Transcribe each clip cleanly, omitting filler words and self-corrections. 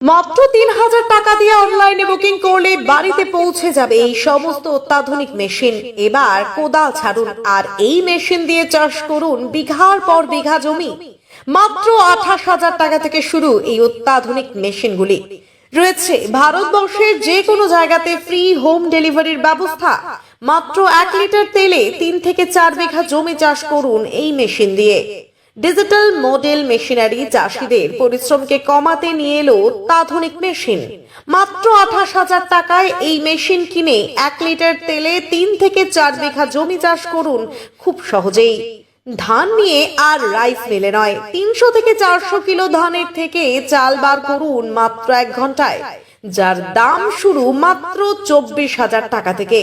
মাত্র ৩,০০০ টাকা দিয়ে অনলাইনে বুকিং করলে বাড়িতে পৌঁছে যাবে এই সমস্ত অত্যাধুনিক মেশিন। এবার কোদাল ছাড়ুন আর এই মেশিন দিয়ে চাষ করুন বিঘার পর বিঘা জমি। মাত্র ২৮,০০০ টাকা থেকে শুরু এই অত্যাধুনিক মেশিনগুলি। রয়েছে ভারতবর্ষের যে কোনো জায়গাতে ফ্রি হোম ডেলিভারির ব্যবস্থা। মাত্র ১ লিটার তেলে ৩ থেকে ৪ বিঘা জমি চাষ করুন এই মেশিন দিয়ে। ডিজিটাল মডেল মেশিনারি চাষীদের পরিশ্রমকে কমাতে নিয়ে এলো অত্যাধুনিক মেশিন। মাত্র ২৮,০০০ টাকায় এই মেশিন কিনে ১ লিটার তেলে ৩ থেকে ৪ বিঘা জমি চাষ করুন খুব সহজেই। ধান নিয়ে আর রাইস মিলে নয়, ৩০০ থেকে ৪০০ কিলো ধানের থেকে চাল বার করুন মাত্র ১ ঘন্টায়, যার দাম শুরু মাত্র ২৪,০০০ টাকা থেকে।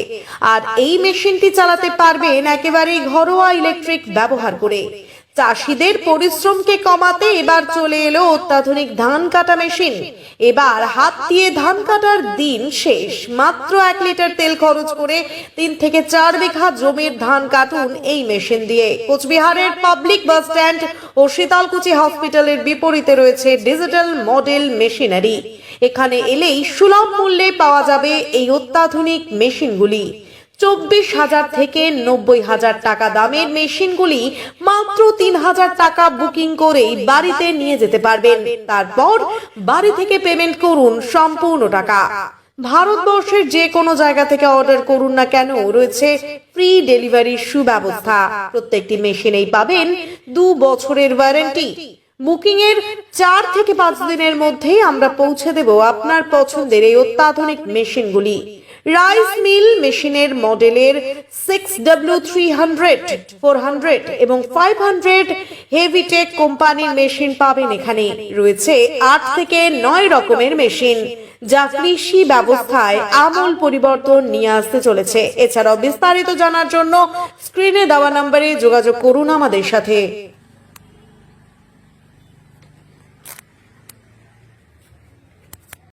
আর এই মেশিনটি চালাতে পারবেন একেবারে ঘরোয়া ইলেকট্রিক ব্যবহার করে। চাষীদের পরিশ্রমকে কমাতে এবার চলে এলো অত্যাধুনিক ধান কাটা মেশিন। এবার হাত দিয়ে ধান কাটার দিন শেষ। মাত্র ১ লিটার তেল খরচ করে ৩ থেকে ৪ বিঘা জমির ধান কাটুন এই মেশিন দিয়ে। কোচবিহারের পাবলিক বাস স্ট্যান্ড ও শীতলকুচি হসপিটালের বিপরীতে রয়েছে ডিজিটাল মডেল মেশিনারি। এখানে এলেই সুলভ মূল্যে পাওয়া যাবে এই অত্যাধুনিক মেশিনগুলি। ২৪,০০০ থেকে ৯০,০০০ টাকা দামের মেশিনগুলি মাত্র ৩,০০০ টাকা বুকিং করেই বাড়িতে নিয়ে যেতে পারবেন। তারপর বাড়ি থেকে পেমেন্ট করুন সম্পূর্ণ টাকা। ভারতবর্ষের যে কোনো জায়গা থেকে অর্ডার করুন না কেন, রয়েছে ফ্রি ডেলিভারির সুব্যবস্থা। প্রত্যেকটি মেশিনেই পাবেন ২ বছরের ওয়ারেন্টি। বুকিং এর ৪ থেকে ৫ দিনের মধ্যেই আমরা পৌঁছে দেব আপনার পছন্দের এই অত্যাধুনিক মেশিনগুলি। রাইস মিল মেশিনের মডেলের 6W300, 400 এবং 500 হেভিটেক কোম্পানির মেশিন পাবেন এখানে। রয়েছে ৮ থেকে ৯ রকমের মেশিন, যা কৃষি ব্যবস্থায় আমূল পরিবর্তন নিয়ে আসতে চলেছে। এছাড়াও বিস্তারিত জানার জন্য স্ক্রিনে দেওয়া নম্বরে যোগাযোগ করুন আমাদের সাথে।